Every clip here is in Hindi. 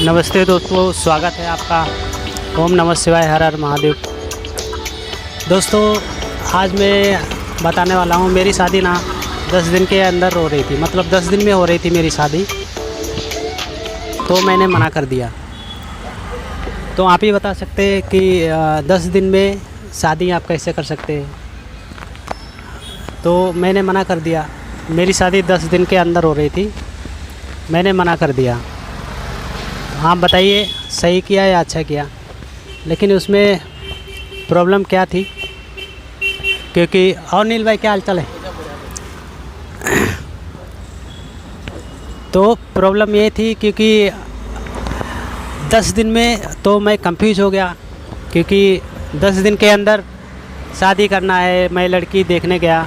नमस्ते दोस्तों, स्वागत है आपका। ओम नमः शिवाय, हर हर महादेव। दोस्तों, आज मैं बताने वाला हूँ, मेरी शादी ना 10 दिन के अंदर हो रही थी, मतलब 10 दिन में हो रही थी मेरी शादी। तो मैंने मना कर दिया। तो आप ही बता सकते हैं कि 10 दिन में शादी आप कैसे कर सकते हैं। तो मैंने मना कर दिया। मेरी शादी 10 दिन के अंदर हो रही थी, मैंने मना कर दिया। आप बताइए, सही किया या अच्छा किया। लेकिन उसमें प्रॉब्लम क्या थी, क्योंकि और नील भाई क्या हाल चाल है। तो प्रॉब्लम ये थी क्योंकि 10 दिन में तो मैं कंफ्यूज हो गया, क्योंकि 10 दिन के अंदर शादी करना है। मैं लड़की देखने गया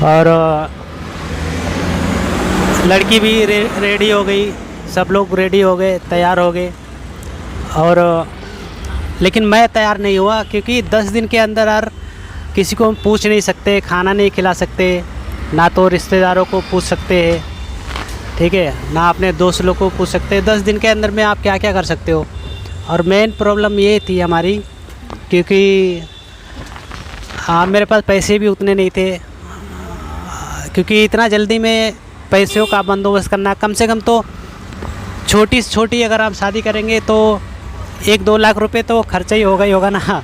और लड़की भी रेडी हो गई, सब लोग रेडी हो गए, तैयार हो गए। और लेकिन मैं तैयार नहीं हुआ, क्योंकि 10 दिन के अंदर किसी को हम पूछ नहीं सकते, खाना नहीं खिला सकते, ना तो रिश्तेदारों को पूछ सकते हैं, ठीक है, ना अपने दोस्त लोग को पूछ सकते हैं। 10 दिन के अंदर में आप क्या क्या कर सकते हो। और मेन प्रॉब्लम ये थी हमारी, क्योंकि मेरे पास पैसे भी उतने नहीं थे, क्योंकि इतना जल्दी में पैसों का बंदोबस्त करना, कम से कम तो छोटी से छोटी अगर आप शादी करेंगे तो 1-2 लाख रुपए तो खर्चा ही होगा ना।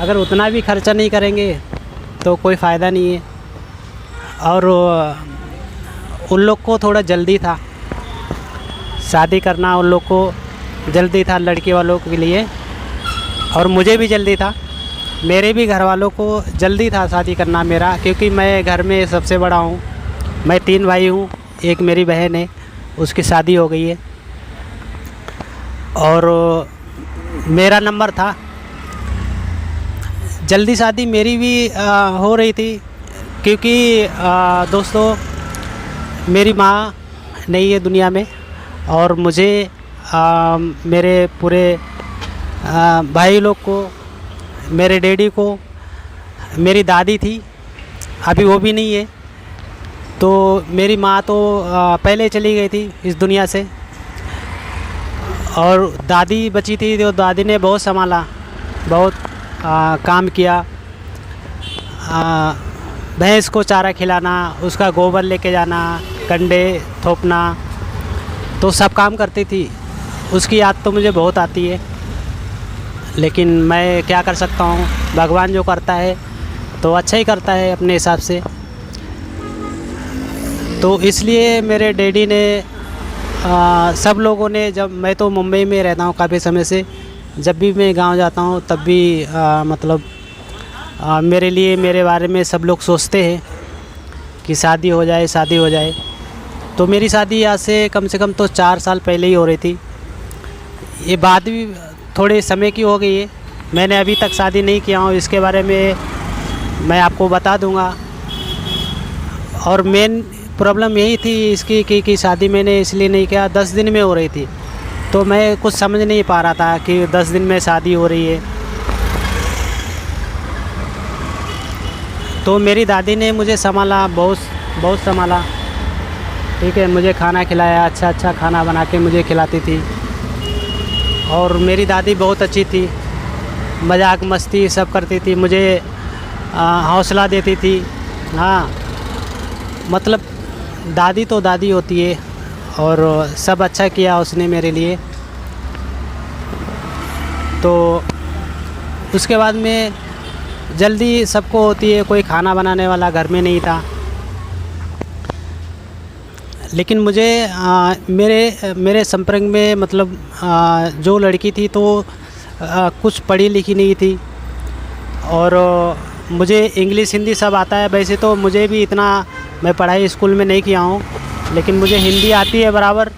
अगर उतना भी खर्चा नहीं करेंगे तो कोई फ़ायदा नहीं है। और उन लोग को थोड़ा जल्दी था शादी करना, उन लोग को जल्दी था लड़की वालों के लिए, और मुझे भी जल्दी था। मेरे भी घर वालों को जल्दी था शादी करना मेरा, क्योंकि मैं घर में सबसे बड़ा हूँ। मैं 3 भाई हूँ, एक मेरी बहन है, उसकी शादी हो गई है। और मेरा नंबर था। जल्दी शादी मेरी भी हो रही थी, क्योंकि दोस्तों, मेरी माँ नहीं है दुनिया में, और मुझे मेरे पूरे भाई लोग को, मेरे डैडी को, मेरी दादी थी, अभी वो भी नहीं है। तो मेरी माँ तो पहले चली गई थी इस दुनिया से, और दादी बची थी, तो दादी ने बहुत संभाला, बहुत काम किया। भैंस को चारा खिलाना, उसका गोबर लेके जाना, कंडे थोपना, तो सब काम करती थी। उसकी याद तो मुझे बहुत आती है, लेकिन मैं क्या कर सकता हूँ। भगवान जो करता है तो अच्छा ही करता है अपने हिसाब से। तो इसलिए मेरे डैडी ने, सब लोगों ने, जब मैं तो मुंबई में रहता हूँ काफ़ी समय से, जब भी मैं गांव जाता हूँ तब भी मतलब मेरे लिए, मेरे बारे में सब लोग सोचते हैं कि शादी हो जाए, शादी हो जाए। तो मेरी शादी आज से कम तो 4 साल पहले ही हो रही थी। ये बात भी थोड़े समय की हो गई है, मैंने अभी तक शादी नहीं किया हूँ, इसके बारे में मैं आपको बता दूँगा। और मेन प्रॉब्लम यही थी इसकी कि शादी मैंने इसलिए नहीं किया, 10 दिन में हो रही थी, तो मैं कुछ समझ नहीं पा रहा था कि 10 दिन में शादी हो रही है। तो मेरी दादी ने मुझे संभाला, बहुत संभाला, ठीक है, मुझे खाना खिलाया, अच्छा खाना बना के मुझे खिलाती थी। और मेरी दादी बहुत अच्छी थी, मजाक मस्ती सब करती थी, मुझे हौसला देती थी। हाँ, मतलब दादी तो दादी होती है, और सब अच्छा किया उसने मेरे लिए। तो उसके बाद में जल्दी सबको होती है, कोई खाना बनाने वाला घर में नहीं था। लेकिन मुझे मेरे संपर्क में, मतलब जो लड़की थी तो कुछ पढ़ी लिखी नहीं थी, और मुझे इंग्लिश हिंदी सब आता है। वैसे तो मुझे भी इतना, मैं पढ़ाई स्कूल में नहीं किया हूँ, लेकिन मुझे हिंदी आती है बराबर,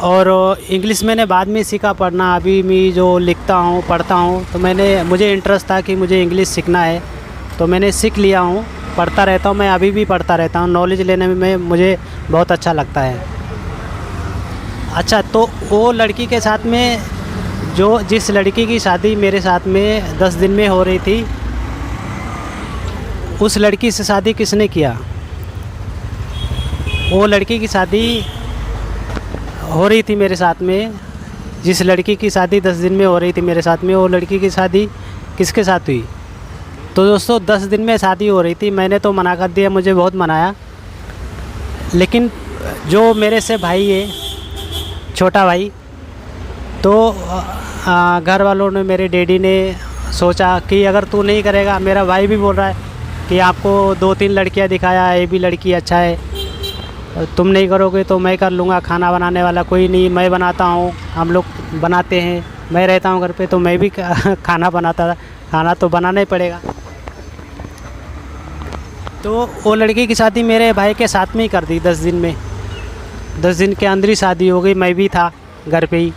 और इंग्लिश मैंने बाद में सीखा पढ़ना। अभी मैं जो लिखता हूँ, पढ़ता हूँ, तो मुझे इंटरेस्ट था कि मुझे इंग्लिश सीखना है, तो मैंने सीख लिया हूँ, पढ़ता रहता हूँ। मैं अभी भी पढ़ता रहता हूँ, नॉलेज लेने में मुझे बहुत अच्छा लगता है। अच्छा, तो वो लड़की के साथ में, जिस लड़की की शादी मेरे साथ में 10 दिन में हो रही थी, उस लड़की से शादी किसने किया? वो लड़की की शादी हो रही थी मेरे साथ में, जिस लड़की की शादी 10 दिन में हो रही थी मेरे साथ में, वो लड़की की शादी किसके साथ हुई? तो दोस्तों 10 दिन में शादी हो रही थी। मैंने तो मना कर दिया, मुझे बहुत मनाया, लेकिन जो मेरे से भाई है, छोटा भाई, तो घर वालों ने, मेरे डैडी ने सोचा कि अगर तू नहीं करेगा, मेरा भाई भी बोल रहा है कि आपको 2-3 लड़कियां दिखाया, ये भी लड़की अच्छा है, तुम नहीं करोगे तो मैं कर लूँगा, खाना बनाने वाला कोई नहीं, मैं बनाता हूँ, हम लोग बनाते हैं, मैं रहता हूँ घर पे तो मैं भी खाना बनाता था, खाना तो बनाना ही पड़ेगा। तो वो लड़की की शादी मेरे भाई के साथ में ही कर दी 10 दिन में। 10 दिन के अंदर ही शादी हो गई, मैं भी था घर पे ही।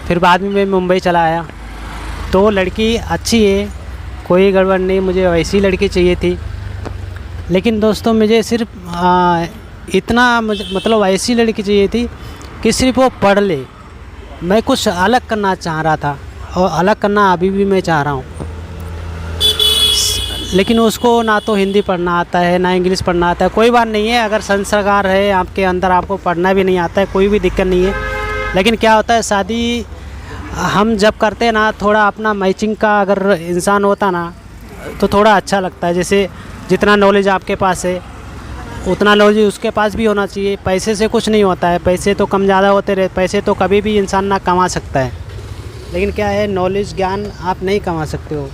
फिर बाद में मैं मुंबई चला आया। तो लड़की अच्छी है, कोई गड़बड़ नहीं, मुझे वैसी लड़की चाहिए थी। लेकिन दोस्तों मुझे सिर्फ इतना मतलब ऐसी लड़की चाहिए थी कि सिर्फ वो पढ़ ले। मैं कुछ अलग करना चाह रहा था, और अलग करना अभी भी मैं चाह रहा हूँ, लेकिन उसको ना तो हिंदी पढ़ना आता है, ना इंग्लिश पढ़ना आता है। कोई बात नहीं है, अगर संस्कार है आपके अंदर, आपको पढ़ना भी नहीं आता है, कोई भी दिक्कत नहीं है। लेकिन क्या होता है, शादी हम जब करते हैं ना, थोड़ा अपना मैचिंग का अगर इंसान होता ना तो थोड़ा अच्छा लगता है। जैसे जितना नॉलेज आपके पास है उतना नॉलेज उसके पास भी होना चाहिए। पैसे से कुछ नहीं होता है, पैसे तो कम ज़्यादा होते रहे, पैसे तो कभी भी इंसान ना कमा सकता है, लेकिन क्या है, नॉलेज ज्ञान आप नहीं कमा सकते हो,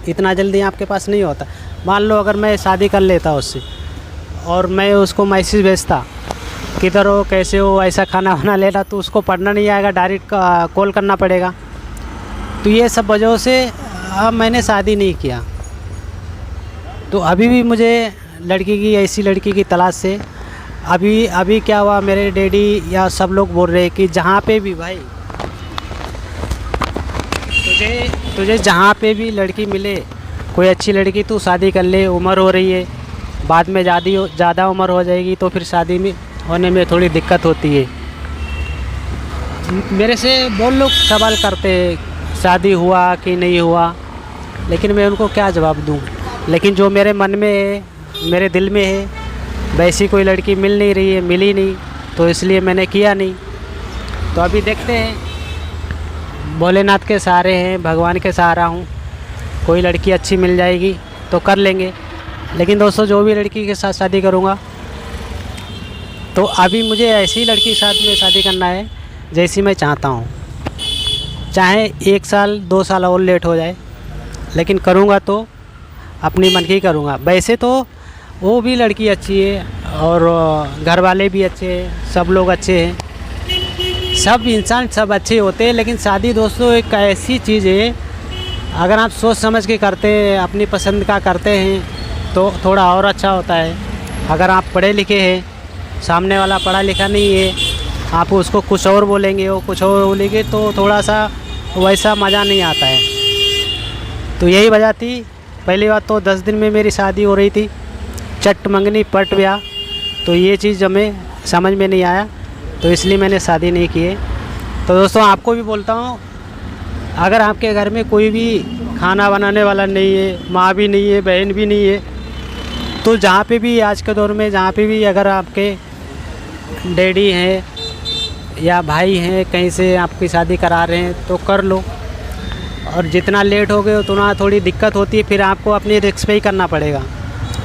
इतना जल्दी आपके पास नहीं होता। मान लो अगर मैं शादी कर लेता उससे और मैं उसको मैसेज भेजता, किधर हो, कैसे हो, ऐसा खाना बना लेना, तो उसको पढ़ना नहीं आएगा, डायरेक्ट कॉल करना पड़ेगा। तो ये सब वजहों से अब मैंने शादी नहीं किया। तो अभी भी मुझे लड़की की, ऐसी लड़की की तलाश से अभी क्या हुआ, मेरे डैडी या सब लोग बोल रहे हैं कि जहाँ पे भी भाई तुझे जहाँ पे भी लड़की मिले, कोई अच्छी लड़की, तू शादी कर ले, उम्र हो रही है, बाद में ज़्यादा उम्र हो जाएगी तो फिर शादी में होने में थोड़ी दिक्कत होती है। मेरे से बहुत लोग सवाल करते हैं शादी हुआ कि नहीं हुआ, लेकिन मैं उनको क्या जवाब दूँ। लेकिन जो मेरे मन में है, मेरे दिल में है, वैसी कोई लड़की मिल नहीं रही है, मिली नहीं, तो इसलिए मैंने किया नहीं। तो अभी देखते हैं, भोलेनाथ के सहारे हैं, भगवान के सहारा हूँ, कोई लड़की अच्छी मिल जाएगी तो कर लेंगे। लेकिन दोस्तों जो भी लड़की के साथ शादी करूँगा तो अभी मुझे ऐसी लड़की के साथ में शादी करना है जैसी मैं चाहता हूँ, चाहे 1 साल 2 साल और लेट हो जाए, लेकिन करूँगा तो अपनी मन की करूँगा। वैसे तो वो भी लड़की अच्छी है और घर वाले भी अच्छे हैं, सब लोग अच्छे हैं, सब इंसान सब अच्छे होते हैं। लेकिन शादी दोस्तों एक ऐसी चीज़ है, अगर आप सोच समझ के करते हैं, अपनी पसंद का करते हैं तो थोड़ा और अच्छा होता है। अगर आप पढ़े लिखे हैं, सामने वाला पढ़ा लिखा नहीं है, आप उसको कुछ और बोलेंगे, वो कुछ और बोलेंगे, तो थोड़ा सा वैसा मज़ा नहीं आता है। तो यही वजह थी। पहली बात तो 10 दिन में मेरी शादी हो रही थी, चट मंगनी पट ब्याह, तो ये चीज़ हमें समझ में नहीं आया, तो इसलिए मैंने शादी नहीं की है। तो दोस्तों आपको भी बोलता हूँ, अगर आपके घर में कोई भी खाना बनाने वाला नहीं है, माँ भी नहीं है, बहन भी नहीं है, तो जहाँ पे भी आज के दौर में जहाँ पे भी अगर आपके डैडी हैं या भाई हैं कहीं से आपकी शादी करा रहे हैं तो कर लो। और जितना लेट हो गए उतना थोड़ी दिक्कत होती है, फिर आपको अपनी रिस्क पे ही करना पड़ेगा,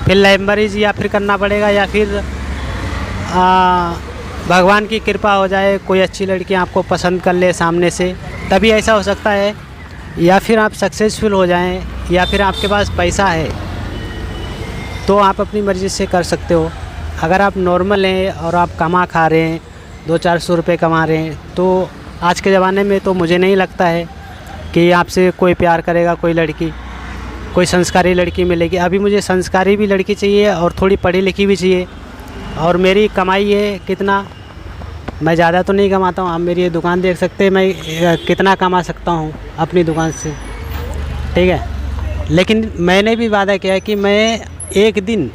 फिर लव मैरिज या फिर करना पड़ेगा, या फिर भगवान की कृपा हो जाए, कोई अच्छी लड़की आपको पसंद कर ले सामने से, तभी ऐसा हो सकता है। या फिर आप सक्सेसफुल हो जाएं, या फिर आपके पास पैसा है तो आप अपनी मर्ज़ी से कर सकते हो। अगर आप नॉर्मल हैं और आप कमा खा रहे हैं, 200-400 रुपये कमा रहे हैं, तो आज के ज़माने में तो मुझे नहीं लगता है कि आपसे कोई प्यार करेगा, कोई लड़की, कोई संस्कारी लड़की मिलेगी। अभी मुझे संस्कारी भी लड़की चाहिए और थोड़ी पढ़ी लिखी भी चाहिए। और मेरी कमाई है कितना, मैं ज़्यादा तो नहीं कमाता हूँ, आप मेरी ये दुकान देख सकते हैं, मैं कितना कमा सकता हूँ अपनी दुकान से, ठीक है। लेकिन मैंने भी वादा किया है कि मैं एक दिन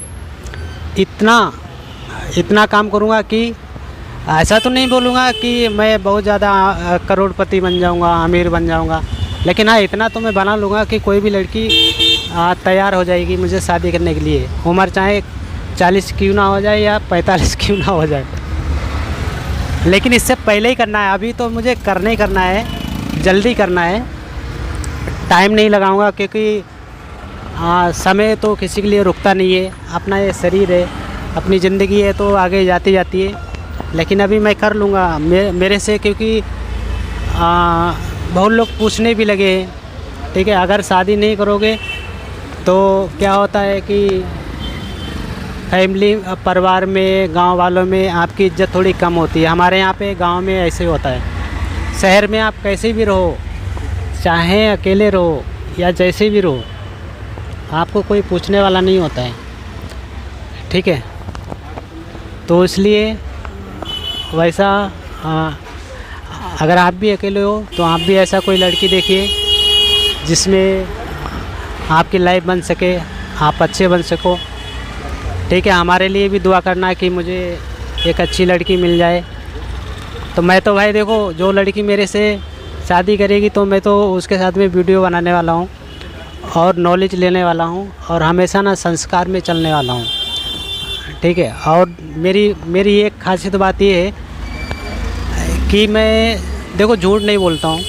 इतना काम करूँगा कि ऐसा तो नहीं बोलूँगा कि मैं बहुत ज़्यादा करोड़पति बन जाऊँगा, अमीर बन जाऊँगा, लेकिन हाँ इतना तो मैं बना लूँगा कि कोई भी लड़की तैयार हो जाएगी मुझे शादी करने के लिए, उम्र चाहे 40 क्यों ना हो जाए या 45 क्यों ना हो जाए। लेकिन इससे पहले ही करना है। अभी तो मुझे करना ही करना है, जल्दी करना है, टाइम नहीं लगाऊंगा, क्योंकि समय तो किसी के लिए रुकता नहीं है। अपना ये शरीर है, अपनी ज़िंदगी है, तो आगे जाती जाती है। लेकिन अभी मैं कर लूँगा मेरे से, क्योंकि बहुत लोग पूछने भी लगे हैं, ठीक है। अगर शादी नहीं करोगे तो क्या होता है कि फैमिली, परिवार में, गांव वालों में आपकी इज़्ज़त थोड़ी कम होती है। हमारे यहाँ पे गांव में ऐसे होता है। शहर में आप कैसे भी रहो, चाहे अकेले रहो या जैसे भी रहो, आपको कोई पूछने वाला नहीं होता है, ठीक है। तो इसलिए वैसा अगर आप भी अकेले हो तो आप भी ऐसा कोई लड़की देखिए जिसमें आपकी लाइफ बन सके, आप अच्छे बन सको, ठीक है। हमारे लिए भी दुआ करना कि मुझे एक अच्छी लड़की मिल जाए। तो मैं तो भाई देखो, जो लड़की मेरे से शादी करेगी तो मैं तो उसके साथ में वीडियो बनाने वाला हूँ और नॉलेज लेने वाला हूँ और हमेशा ना संस्कार में चलने वाला हूँ, ठीक है। और मेरी एक खासियत बात ये है कि मैं देखो झूठ नहीं बोलता हूँ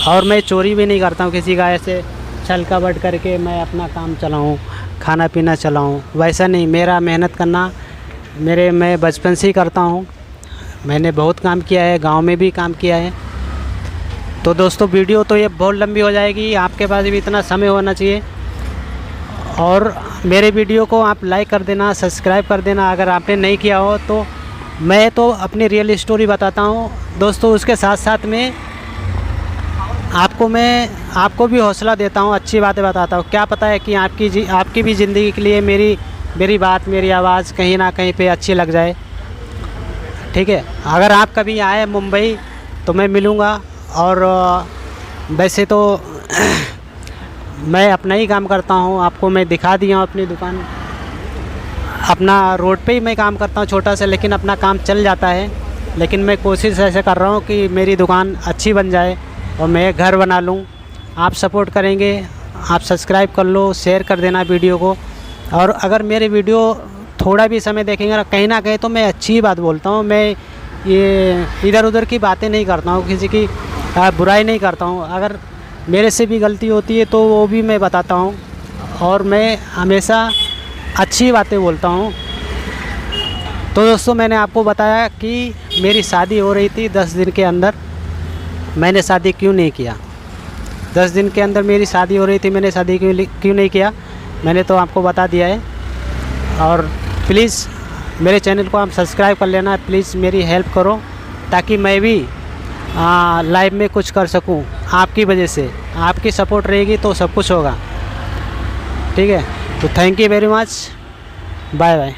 और मैं चोरी भी नहीं करता हूँ किसी का, ऐसे छल कपट करके मैं अपना काम चलाऊँ, खाना पीना चलाऊँ, वैसा नहीं। मेरा मेहनत करना मैं बचपन से ही करता हूँ। मैंने बहुत काम किया है, गांव में भी काम किया है। तो दोस्तों वीडियो तो ये बहुत लंबी हो जाएगी, आपके पास भी इतना समय होना चाहिए। और मेरे वीडियो को आप लाइक कर देना, सब्सक्राइब कर देना अगर आपने नहीं किया हो। तो मैं तो अपनी रियल स्टोरी बताता हूँ दोस्तों, उसके साथ साथ में आपको भी हौसला देता हूँ, अच्छी बातें बताता हूँ। क्या पता है कि आपकी भी ज़िंदगी के लिए मेरी बात, मेरी आवाज़ कहीं ना कहीं पे अच्छी लग जाए, ठीक है। अगर आप कभी आए मुंबई तो मैं मिलूँगा। और वैसे तो मैं अपना ही काम करता हूँ, आपको मैं दिखा दिया हूँ अपनी दुकान। अपना रोड पे ही मैं काम करता हूँ छोटा सा, लेकिन अपना काम चल जाता है। लेकिन मैं कोशिश ऐसे कर रहा हूँ कि मेरी दुकान अच्छी बन जाए और मैं घर बना लूँ। आप सपोर्ट करेंगे, आप सब्सक्राइब कर लो, शेयर कर देना वीडियो को। और अगर मेरे वीडियो थोड़ा भी समय देखेंगे कहीं ना कहीं तो मैं अच्छी ही बात बोलता हूँ। मैं ये इधर उधर की बातें नहीं करता हूँ, किसी की बुराई नहीं करता हूँ। अगर मेरे से भी गलती होती है तो वो भी मैं बताता हूँ और मैं हमेशा अच्छी बातें बोलता हूँ। तो दोस्तों मैंने आपको बताया कि मेरी शादी हो रही थी 10 दिन के अंदर। मैंने शादी क्यों नहीं किया, 10 दिन के अंदर मेरी शादी हो रही थी, मैंने शादी क्यों नहीं किया, मैंने तो आपको बता दिया है। और प्लीज़ मेरे चैनल को आप सब्सक्राइब कर लेना, प्लीज़ मेरी हेल्प करो ताकि मैं भी लाइव में कुछ कर सकूं। आपकी वजह से, आपकी सपोर्ट रहेगी तो सब कुछ होगा, ठीक है। तो thank you very much, bye bye.